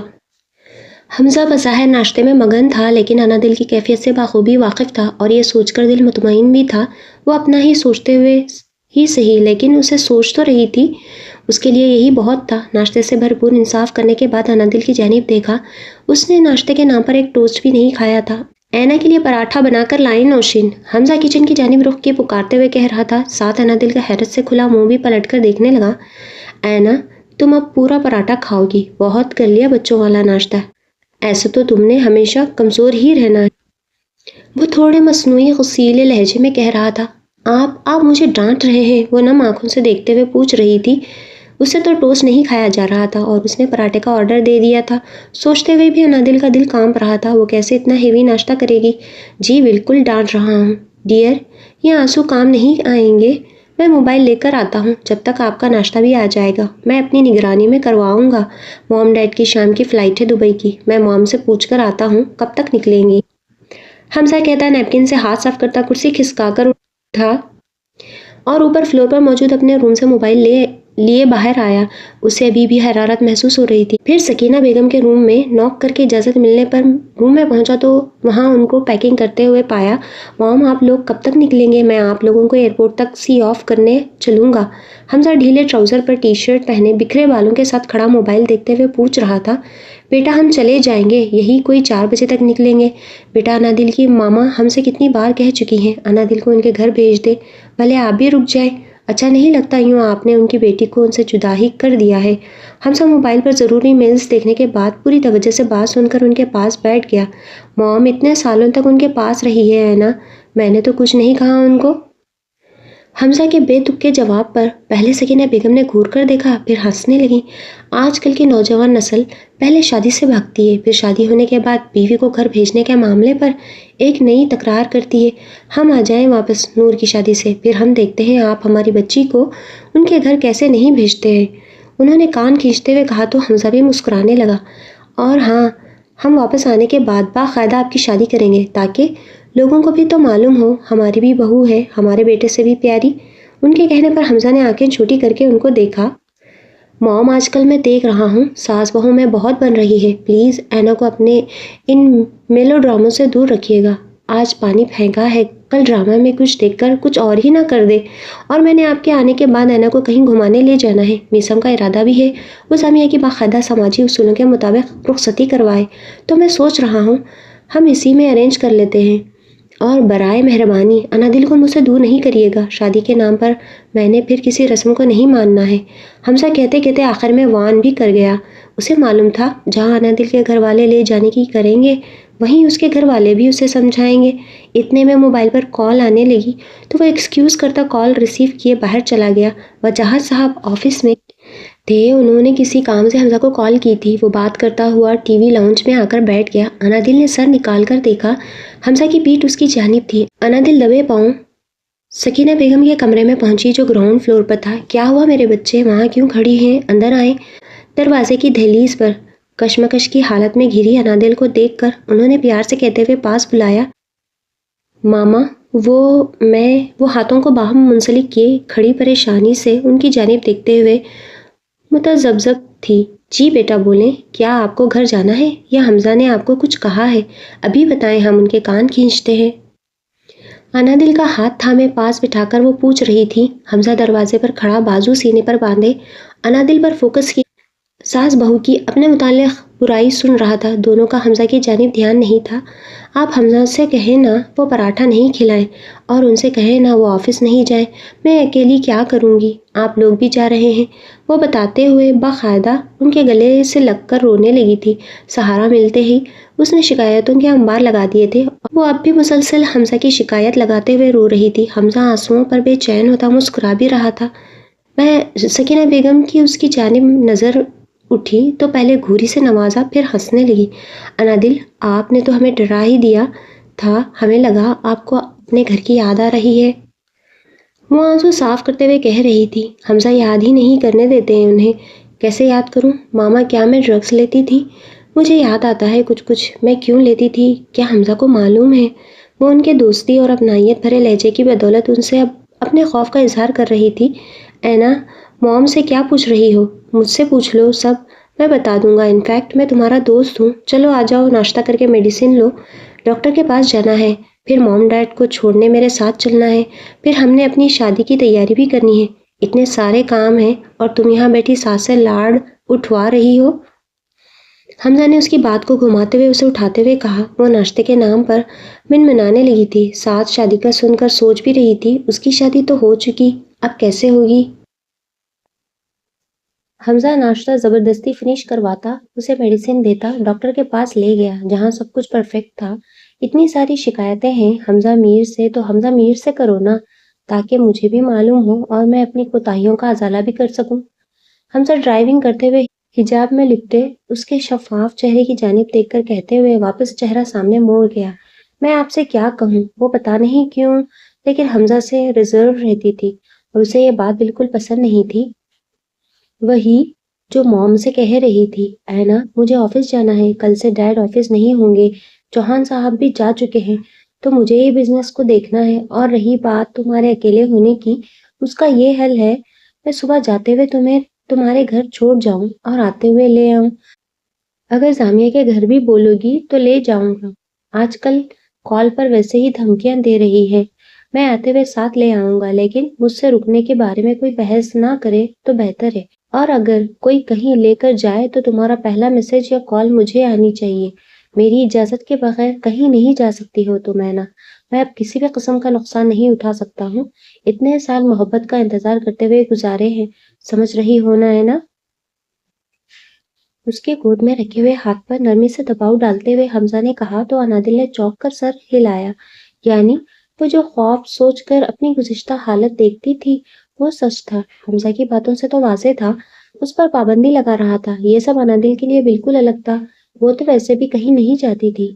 حمزہ بظاہر ناشتے میں مگن تھا، لیکن انادل کی کیفیت سے بخوبی واقف تھا، اور یہ سوچ کر دل مطمئن بھی تھا۔ وہ اپنا ہی سوچتے ہوئے ہی صحیح، لیکن اسے سوچ تو رہی تھی، اس کے لیے یہی بہت تھا۔ ناشتے سے بھرپور انصاف کرنے کے بعد انادل کی جانب دیکھا، اس نے ناشتے کے نام پر ایک ٹوسٹ بھی نہیں کھایا تھا۔ اینا کے لیے پراٹھا بنا کر لائیں نوشین، حمزہ کچن کی جانب رخ کیے پکارتے ہوئے کہہ رہا تھا، ساتھ انادل کا حیرت سے کھلا منہ بھی پلٹ کر دیکھنے لگا۔ اینا تم اب پورا پراٹھا کھاؤ گی، بہت کر لیا بچوں والا ناشتہ، ایسے تو تم نے ہمیشہ کمزور ہی رہنا ہے۔ وہ تھوڑے مصنوعی غصیلے لہجے میں کہہ رہا تھا۔ آپ مجھے ڈانٹ رہے ہیں؟ وہ نم آنکھوں سے دیکھتے ہوئے پوچھ رہی تھی۔ اسے تو ٹوسٹ نہیں کھایا جا رہا تھا اور اس نے پراٹھے کا آرڈر دے دیا تھا۔ سوچتے ہوئے بھی انادل کا دل کانپ رہا تھا، وہ کیسے اتنا ہیوی ناشتہ کرے گی؟ جی بالکل ڈانٹ رہا ہوں ڈیئر، یہ آنسو کام نہیں آئیں گے، میں موبائل لے کر آتا ہوں، جب تک آپ کا ناشتہ بھی آ جائے گا میں اپنی نگرانی میں کرواؤں گا۔ موم ڈیڈ کی شام کی فلائٹ ہے دبئی کی، میں موم سے پوچھ کر آتا ہوں کب تک نکلیں گی۔ حمزہ کہتا نیپکن سے ہاتھ صاف کرتا کرسی کھسکا کر اٹھا اور اوپر فلور پر موجود اپنے روم سے موبائل لے لیے باہر آیا۔ اسے ابھی بھی حرارت محسوس ہو رہی تھی۔ پھر سکینہ بیگم کے روم میں نوک کر کے اجازت ملنے پر روم میں پہنچا تو وہاں ان کو پیکنگ کرتے ہوئے پایا۔ موم آپ لوگ کب تک نکلیں گے؟ میں آپ لوگوں کو ایئرپورٹ تک سی آف کرنے چلوں گا۔ حمزہ ڈھیلے ٹراؤزر پر ٹی شرٹ پہنے بکھرے بالوں کے ساتھ کھڑا موبائل دیکھتے ہوئے پوچھ رہا تھا۔ بیٹا ہم چلے جائیں گے، یہی کوئی 4 بجے تک نکلیں گے۔ بیٹا انادل کی ماما ہم سے کتنی بار کہہ چکی ہیں انادل کو ان کے گھر بھیج دے، بھلے آپ بھی رک جائیں۔ اچھا نہیں لگتا یوں آپ نے ان کی بیٹی کو ان سے جدا ہی کر دیا ہے۔ حمزہ موبائل پر ضروری میلز دیکھنے کے بعد پوری توجہ سے بات سن کر ان کے پاس بیٹھ گیا۔ موم اتنے سالوں تک ان کے پاس رہی ہے نا، میں نے تو کچھ نہیں کہا ان کو۔ حمزہ کے بے تکے جواب پر پہلے سکینہ بیگم نے گھور کر دیکھا، پھر ہنسنے لگیں۔ آج کل کی نوجوان نسل پہلے شادی سے بھاگتی ہے، پھر شادی ہونے کے بعد بیوی کو گھر بھیجنے کے معاملے پر ایک نئی تکرار کرتی ہے۔ ہم آ جائیں واپس نور کی شادی سے، پھر ہم دیکھتے ہیں آپ ہماری بچی کو ان کے گھر کیسے نہیں بھیجتے ہیں۔ انہوں نے کان کھینچتے ہوئے کہا تو حمزہ بھی مسکرانے لگا۔ اور ہاں، ہم واپس آنے کے بعد باقاعدہ آپ کی شادی کریں گے، تاکہ لوگوں کو بھی تو معلوم ہو ہماری بھی بہو ہے، ہمارے بیٹے سے بھی پیاری۔ ان کے کہنے پر حمزہ نے آنکھیں چھوٹی کر کے ان کو دیکھا۔ موم آج کل میں دیکھ رہا ہوں ساس بہو میں بہت بن رہی ہے، پلیز اینا کو اپنے ان میلو ڈراموں سے دور رکھیے گا۔ آج پانی پھینکا ہے، کل ڈرامہ میں کچھ دیکھ کر کچھ اور ہی نہ کر دے۔ اور میں نے آپ کے آنے کے بعد اینا کو کہیں گھمانے لے جانا ہے، میسم کا ارادہ بھی ہے وہ سامیہ کی باقاعدہ سماجی اصولوں کے مطابق رخصتی کروائے، تو میں سوچ رہا ہوں ہم اسی میں ارینج کر لیتے ہیں۔ اور برائے مہربانی انادل کو مجھ سے دور نہیں کریے گا، شادی کے نام پر میں نے پھر کسی رسم کو نہیں ماننا ہے۔ حمزہ کہتے کہتے آخر میں وان بھی کر گیا۔ اسے معلوم تھا جہاں انادل کے گھر والے لے جانے کی کریں گے وہیں اس کے گھر والے بھی اسے سمجھائیں گے۔ اتنے میں موبائل پر کال آنے لگی تو وہ ایکسکیوز کرتا کال ریسیو کیے باہر چلا گیا۔ وجاہت صاحب آفس میں تھے، انہوں نے کسی کام سے حمزہ کو کال کی تھی۔ وہ بات کرتا ہوا ٹی وی لاؤنج میں آ کر بیٹھ گیا۔ انادل نے سر نکال کر دیکھا، حمزہ کی پیٹھ اس کی جانب تھی۔ انادل دبے پاؤں سکینہ بیگم کے کمرے میں پہنچی جو گراؤنڈ فلور پر تھا۔ کیا ہوا میرے بچے، وہاں کیوں کھڑی ہیں، اندر آئیں۔ دروازے کی دہلیز پر کشمکش کی حالت میں گھری انادل کو دیکھ کر انہوں نے پیار سے کہتے ہوئے پاس بلایا۔ ماما وہ ہاتھوں کو باہم منسلک کیے کھڑی پریشانی سے ان کی جانب دیکھتے ہوئے متذبذب تھی۔ جی بیٹا بولیں، کیا آپ کو گھر جانا ہے یا حمزہ نے آپ کو کچھ کہا ہے؟ ابھی بتائیں، ہم ان کے کان کھینچتے ہیں۔ انادل کا ہاتھ تھامے پاس بٹھا کر وہ پوچھ رہی تھی۔ حمزہ دروازے پر کھڑا بازو سینے پر باندھے انادل پر فوکس کی ساس بہو کی اپنے متعلق برائی سن رہا تھا۔ دونوں کا حمزہ کی جانب دھیان نہیں تھا۔ آپ حمزہ سے کہیں نا وہ پراٹھا نہیں کھلائیں، اور ان سے کہیں نا وہ آفس نہیں جائیں، میں اکیلی کیا کروں گی، آپ لوگ بھی جا رہے ہیں، وہ بتاتے ہوئے باقاعدہ ان کے گلے سے لگ کر رونے لگی تھی۔ سہارا ملتے ہی اس نے شکایتوں کے انبار لگا دیے تھے، اور وہ اب بھی مسلسل حمزہ کی شکایت لگاتے ہوئے رو رہی تھی۔ حمزہ آنسوؤں پر بے چین ہوتا مسکرا بھی رہا تھا۔ میں سکینہ بیگم کی اس کی جانب نظر اٹھی تو پہلے گھوری سے نوازا، پھر ہنسنے لگی۔ انادل آپ نے تو ہمیں ڈرا ہی دیا تھا، ہمیں لگا آپ کو اپنے گھر کی یاد آ رہی ہے۔ وہ آنسو صاف کرتے ہوئے کہہ رہی تھی۔ حمزہ یاد ہی نہیں کرنے دیتے ہیں انہیں، کیسے یاد کروں؟ ماما کیا میں ڈرگس لیتی تھی؟ مجھے یاد آتا ہے کچھ میں کیوں لیتی تھی، کیا حمزہ کو معلوم ہے؟ وہ ان کے دوستی اور اپنائیت بھرے لہجے کی بدولت ان سے اب اپنے خوف کا اظہار کر رہی تھی۔ اینا، موم سے کیا پوچھ رہی ہو؟ مجھ سے پوچھ لو سب، میں بتا دوں گا، انفیکٹ میں تمہارا دوست ہوں۔ چلو آ جاؤ، ناشتہ کر کے میڈیسن لو، ڈاکٹر کے پاس جانا ہے، پھر موم ڈیڈ کو چھوڑنے میرے ساتھ چلنا ہے، پھر ہم نے اپنی شادی کی تیاری بھی کرنی ہے۔ اتنے سارے کام ہیں اور تم یہاں بیٹھی ساس سے لاڑ اٹھوا رہی ہو۔ حمزہ نے اس کی بات کو گھماتے ہوئے اسے اٹھاتے ہوئے کہا۔ وہ ناشتے کے نام پر منمنانے لگی تھی۔ ساتھ شادی کا سن کر سوچ بھی رہی تھی، اس کی شادی تو ہو چکی، اب کیسے ہوگی؟ حمزہ ناشتہ زبردستی فنش کرواتا، اسے میڈیسن دیتا، ڈاکٹر کے پاس لے گیا جہاں سب کچھ پرفیکٹ تھا۔ اتنی ساری شکایتیں ہیں حمزہ میر سے، تو حمزہ میر سے کرو نا، تاکہ مجھے بھی معلوم ہو اور میں اپنی کوتاہیوں کا ازالہ بھی کر سکوں۔ حمزہ ڈرائیونگ کرتے ہوئے حجاب میں لپٹے اس کے شفاف چہرے کی جانب دیکھ کر کہتے ہوئے واپس چہرہ سامنے موڑ گیا۔ میں آپ سے کیا کہوں، وہ پتہ نہیں کیوں لیکن حمزہ سے ریزرو رہتی تھی اور اسے یہ بات بالکل پسند نہیں تھی۔ وہی جو موم سے کہہ رہی تھی، اینا مجھے آفس جانا ہے، کل سے ڈیڈ آفس نہیں ہوں گے، چوہان صاحب بھی جا چکے ہیں، تو مجھے یہ بزنس کو دیکھنا ہے، اور رہی بات تمہارے اکیلے ہونے کی، اس کا یہ حل ہے، میں صبح جاتے ہوئے تمہیں تمہارے گھر چھوڑ جاؤں اور آتے ہوئے لے آؤں۔ اگر زامیہ کے گھر بھی بولو گی تو لے جاؤں گا۔ آج کل کال پر ویسے ہی دھمکیاں دے رہی ہے۔ میں آتے ہوئے ساتھ لے آؤں گا، لیکن مجھ سے رکنے کے بارے میں کوئی بحث نہ کرے تو بہتر ہے۔ اور اگر کوئی کہیں لے کر جائے تو تمہارا پہلا میسج یا کال مجھے آنی چاہیے۔ میری اجازت کے بغیر کہیں نہیں جا سکتی ہو تم، اینا۔ میں اب کسی بھی قسم کا نقصان نہیں اٹھا سکتا ہوں۔ اتنے سال محبت کا انتظار کرتے ہوئے گزارے ہیں، سمجھ رہی ہو نا اینا؟ اس کے گود میں رکھے ہوئے ہاتھ پر نرمی سے دباؤ ڈالتے ہوئے حمزہ نے کہا تو انادل نے چونک کر سر ہلایا۔ یعنی وہ جو خواب سوچ کر اپنی گزشتہ حالت دیکھتی تھی وہ سچ تھا۔ حمزہ کی باتوں سے تو واضح تھا اس پر پابندی لگا رہا تھا۔ یہ سب انادل کے لیے بالکل الگ تھا۔ وہ تو ویسے بھی کہیں نہیں جاتی تھی۔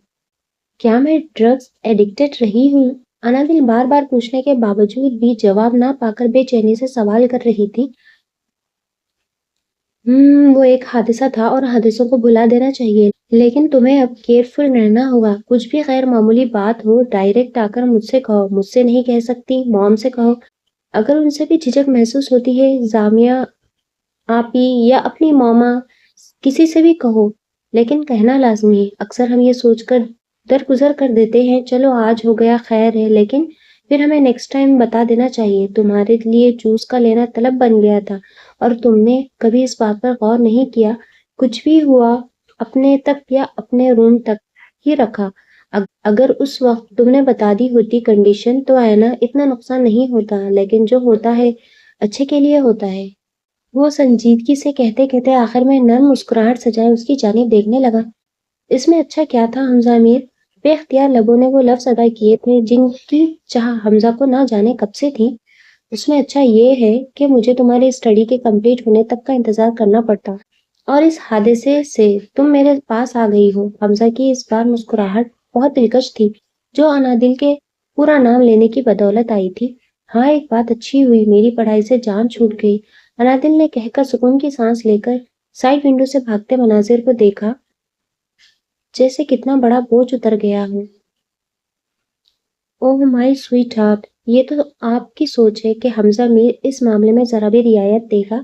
کیا میں ڈرگز ایڈکٹڈ رہی ہوں؟ انادل بار بار پوچھنے کے باوجود بھی جواب نہ پا کر بے چینی سے سوال کر رہی تھی۔ وہ ایک حادثہ تھا اور حادثوں کو بھلا دینا چاہیے، لیکن تمہیں اب کیئرفل رہنا ہوگا۔ کچھ بھی غیر معمولی بات ہو ڈائریکٹ آ کر مجھ سے کہو۔ مجھ سے نہیں کہہ سکتی، موم سے کہو۔ اگر ان سے بھی جھجک محسوس ہوتی ہے، زامیہ آپی یا اپنی موما، کسی سے بھی کہو، لیکن کہنا لازمی ہے۔ اکثر ہم یہ سوچ کر درگزر کر دیتے ہیں چلو آج ہو گیا خیر ہے، لیکن پھر ہمیں نیکسٹ ٹائم بتا دینا چاہیے۔ تمہارے لیے جوس کا لینا طلب بن گیا تھا اور تم نے کبھی اس بات پر غور نہیں کیا۔ کچھ بھی ہوا اپنے تک یا اپنے روم تک ہی رکھا۔ اگر اس وقت تم نے بتا دی ہوتی کنڈیشن تو اینا اتنا نقصان نہیں ہوتا، لیکن جو ہوتا ہے اچھے کے لیے ہوتا ہے۔ وہ سنجیدگی سے کہتے کہتے آخر میں نرم مسکراہٹ سجائے اس کی جانب دیکھنے لگا۔ اس میں اچھا کیا تھا حمزہ امیر؟ بے اختیار لبوں نے وہ لفظ ادا کیے تھے جن کی چاہ حمزہ کو نہ جانے کب سے تھی۔ اس میں اچھا یہ ہے کہ مجھے تمہاری اسٹڈی کے کمپلیٹ ہونے تک کا انتظار کرنا پڑتا اور اس حادثے سے تم میرے پاس آ گئی ہو۔ حمزہ کی اس بار مسکراہٹ بہت دلکش تھی، جو انادل کے پورا نام لینے کی بدولت آئی تھی۔ ہاں ایک بات اچھی ہوئی، میری پڑھائی سے جان چھوٹ گئی، انادل نے کہہ کر سکون کی سانس لے کر سائڈ ونڈو سے بھاگتے مناظر کو دیکھا، جیسے کتنا بڑا بوجھ اتر گیا ہو۔ اوہ مائی سویٹ ہارٹ، یہ تو آپ کی سوچ ہے کہ حمزہ میر اس معاملے میں ذرا بھی رعایت دے گا۔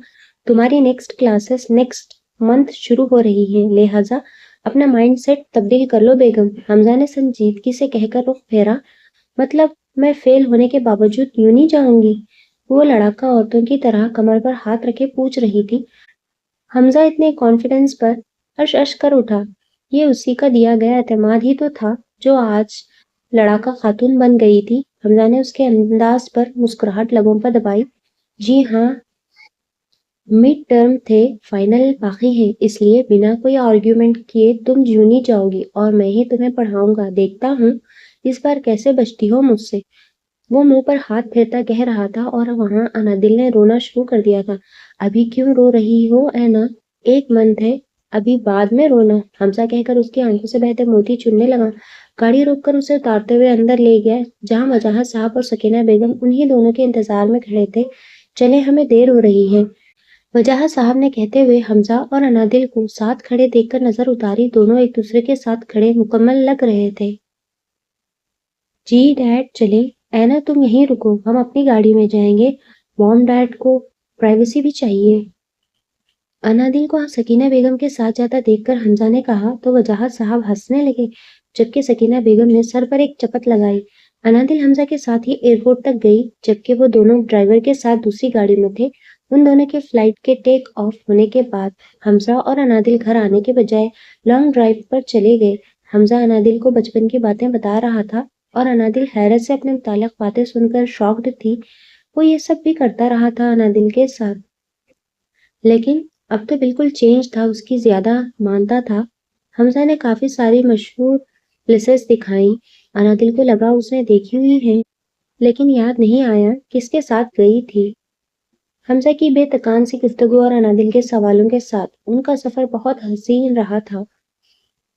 تمہاری نیکسٹ کلاسز نیکسٹ منتھ شروع ہو رہی ہیں، لہٰذا اپنا مائنڈ سیٹ تبدیل کر لو بیگم۔ حمزہ نے سنجیدگی سے کہہ کر رخ پھیرا۔ مطلب میں فیل ہونے کے باوجود یوں نہیں جاؤں گی؟ وہ لڑاکا عورتوں کی طرح کمر پر ہاتھ رکھے پوچھ رہی تھی۔ حمزہ اتنے کانفیڈنس پر عش کر اٹھا۔ یہ اسی کا دیا گیا اعتماد ہی تو تھا جو آج لڑاکا خاتون بن گئی تھی۔ حمزہ نے اس کے انداز پر مسکراہٹ لبوں پر دبائی۔ جی ہاں، مڈ ٹرم تھے، فائنل باقی ہے، اس لیے بنا کوئی آرگیومنٹ کیے تم جونی جاؤ گی اور میں ہی تمہیں پڑھاؤں گا۔ دیکھتا ہوں اس بار کیسے بچتی ہو مجھ سے۔ وہ منہ پر ہاتھ پھیرتا کہہ رہا تھا اور وہاں انادل نے رونا شروع کر دیا تھا۔ ابھی کیوں رو رہی ہو اینا؟ ایک منتھ ہے، ابھی بعد میں رونا، حمزہ کہہ کر اس کی آنکھوں سے بہتے موتی چننے لگا۔ گاڑی روک کر اسے اتارتے ہوئے اندر لے گیا جہاں وجاہت صاحب اور سکینہ بیگم انہی دونوں کے انتظار میں کھڑے تھے۔ چلیں ہمیں دیر ہو رہی ہے، وجاہت صاحب نے کہتے ہوئے حمزہ اور انادل کو ساتھ کھڑے دیکھ کر نظر اتاری۔ دونوں ایک دوسرے کے ساتھ کھڑے مکمل لگ رہے تھے۔ جی ڈیڈ چلیں، اینا تم یہیں رکو، ہم اپنی گاڑی میں جائیں گے، موم ڈیڈ کو پرائیویسی بھی چاہیے۔ انادل کو سکینہ بیگم کے ساتھ جاتا دیکھ کر حمزہ نے کہا تو وجاہت صاحب ہنسنے لگے، جبکہ سکینہ بیگم نے سر پر ایک چپت لگائی۔ انادل حمزہ کے ساتھ ہی ایئرپورٹ تک گئی، جبکہ وہ دونوں ڈرائیور کے ساتھ دوسری گاڑی میں تھے۔ ان دونوں کے فلائٹ کے ٹیک آف ہونے کے بعد حمزہ اور انادل گھر آنے کے بجائے لانگ ڈرائیو پر چلے گئے۔ حمزہ انادل کو بچپن کی باتیں بتا رہا تھا اور انادل حیرت سے اپنے متعلق باتیں سن کر شاکڈ تھی۔ وہ یہ سب بھی کرتا رہا تھا انادل کے ساتھ، لیکن اب تو بالکل چینج تھا، اس کی زیادہ مانتا تھا۔ حمزہ نے کافی ساری مشہور پلیسز دکھائیں۔ انادل کو لگا اس نے دیکھی ہوئی ہیں، لیکن یاد نہیں آیا کس کے ساتھ گئی تھی۔ حمزہ کی بے تکان سی گفتگو اور انادل کے سوالوں کے ساتھ ان کا سفر بہت حسین رہا تھا۔